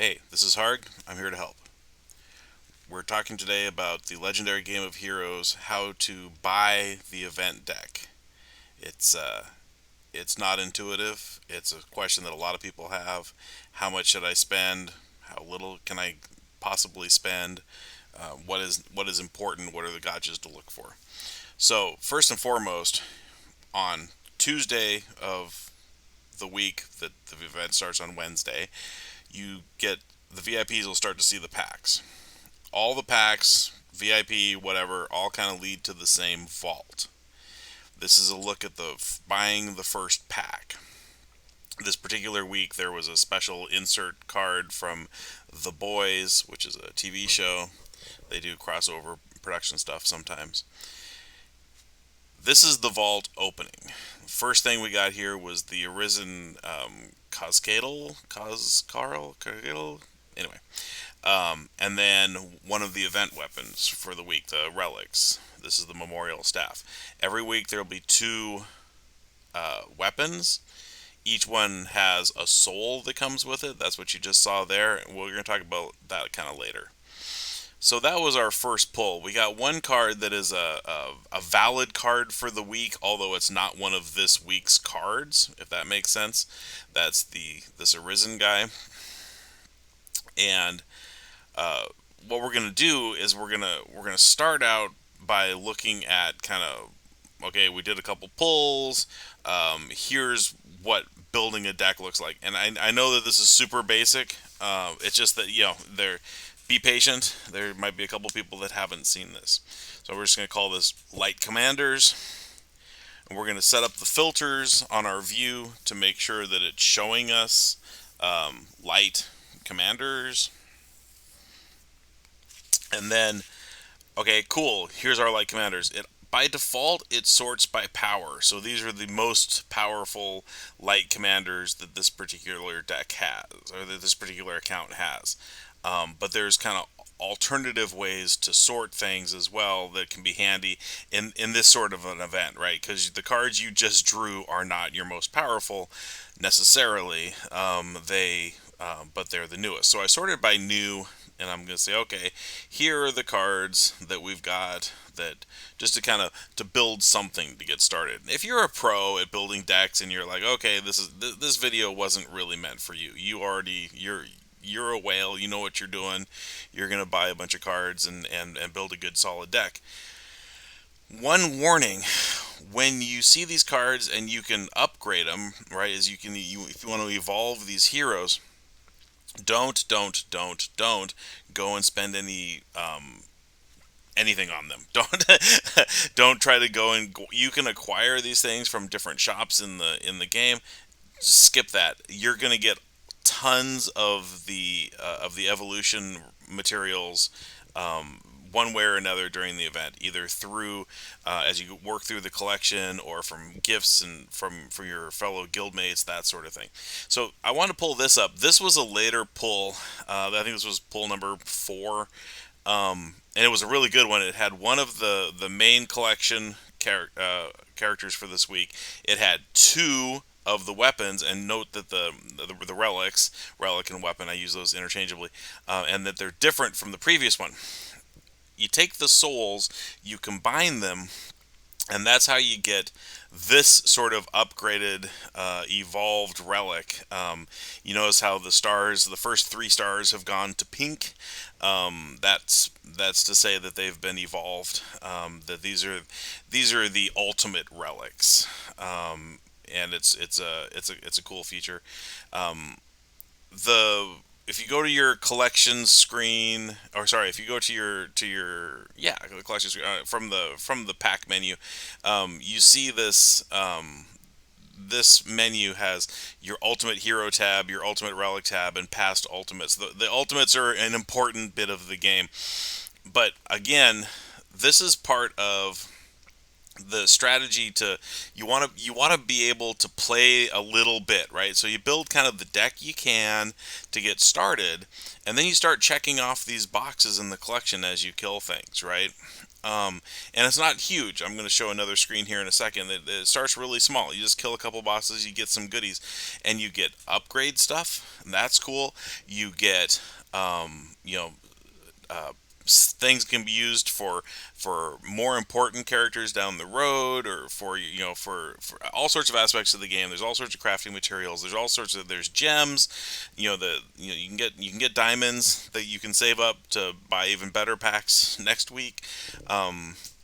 Hey, this is Harg. I'm here to help. We're talking today about the legendary game of Heroes, how to buy the event deck. It's uh, it's not intuitive. It's a question that a lot of people have. How much should I spend? How little can I possibly spend? What is important? What are the gotchas to look for? So first and foremost, on Tuesday of the week that the event starts on Wednesday, you get the VIPs will start to see the packs. All the packs, VIP, whatever, all kind of lead to the same vault. This is a look at the buying the first pack. This particular week, there was a special insert card from The Boys, which is a TV show. They do crossover production stuff sometimes. This is the vault opening. First thing we got here was the Arisen Coscarl. Anyway, and then one of the event weapons for the week, the relics. This is the memorial staff. Every week there will be two weapons. Each one has a soul that comes with it. That's what you just saw there. We're going to talk about that kind of later. So that was our first pull. We got one card that is a valid card for the week, although it's not one of this week's cards, if that makes sense. That's this Arisen guy. And what we're gonna do is we're gonna start out by looking at kind of, okay, we did a couple pulls. Here's what building a deck looks like, and I know that this is super basic. It's just that there, be patient. There might be a couple people that haven't seen this, so we're just gonna call this light commanders. And we're gonna set up the filters on our view to make sure that it's showing us light commanders. And then, okay, cool. Here's our light commanders. It by default it sorts by power. So these are the most powerful light commanders that this particular deck has, or that this particular account has. But there's kind of alternative ways to sort things as well that can be handy in this sort of an event, right? Because the cards you just drew are not your most powerful necessarily. But they're the newest. So I sorted by new, and I'm going to say, okay, here are the cards that we've got that just to kind of to build something to get started. If you're a pro at building decks and you're like, okay, this video wasn't really meant for you. You're a whale. You know what you're doing. You're going to buy a bunch of cards and build a good solid deck. One warning: when you see these cards and you can upgrade them, right? As if you want to evolve these heroes, don't go and spend anything on them. Don't try to go and you can acquire these things from different shops in the game. Just skip that. You're gonna get tons of the evolution materials. One way or another during the event, either through as you work through the collection or from gifts and from your fellow guildmates, that sort of thing. So I want to pull this up. This was a later pull. I think this was pull number 4, and it was a really good one. It had one of the main collection characters for this week. It had two of the weapons, and note that the relic and weapon, I use those interchangeably, and that they're different from the previous one. You take the souls, you combine them, and that's how you get this sort of upgraded, evolved relic. You notice how the first 3 stars have gone to pink. That's to say that they've been evolved. That these are the ultimate relics, and it's a cool feature. The If you go to your collection screen, or sorry, if you go to your the collection screen, from the pack menu, you see this menu has your ultimate hero tab, your ultimate relic tab, and past ultimates. The ultimates are an important bit of the game, but again, this is part of the strategy to you want to be able to play a little bit, right? So you build kind of the deck you can to get started, and then you start checking off these boxes in the collection as you kill things, right? And it's not huge. I'm going to show another screen here in a second. It starts really small. You just kill a couple bosses, you get some goodies, and you get upgrade stuff. And that's cool. You get uh, things can be used for more important characters down the road, or for for all sorts of aspects of the game. There's all sorts of crafting materials. There's gems. You can get diamonds that you can save up to buy even better packs next week.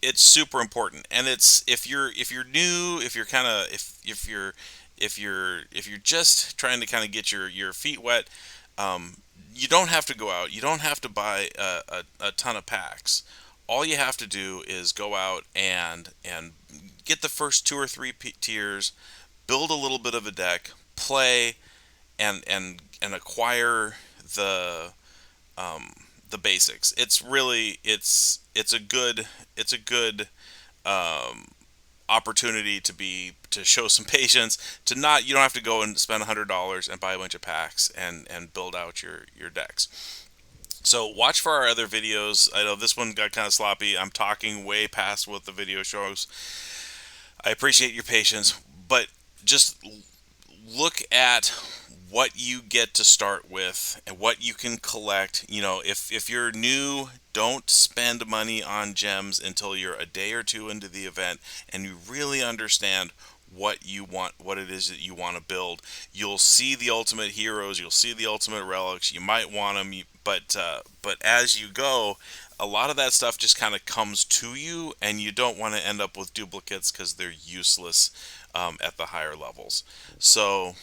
It's super important, and it's if you're new, if you're kind of if you're just trying to kind of get your feet wet, you don't have to go out. You don't have to buy a ton of packs. All you have to do is go out and get the first two or three tiers, build a little bit of a deck, play, and acquire the the basics. It's really it's a good opportunity to show some patience, to not you don't have to go and spend $100 and buy a bunch of packs and build out your decks. So watch for our other videos. I know this one got kind of sloppy. I'm talking way past what the video shows. I appreciate your patience, but just look at what you get to start with and what you can collect. If you're new, don't spend money on gems until you're a day or two into the event and you really understand what it is that you want to build. You'll see the ultimate heroes, you'll see the ultimate relics. You might want them, but as you go, a lot of that stuff just kind of comes to you, and you don't want to end up with duplicates because they're useless at the higher levels. So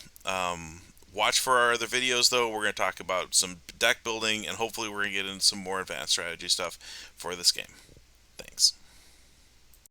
watch for our other videos, though. We're going to talk about some deck building, and hopefully we're going to get into some more advanced strategy stuff for this game. Thanks.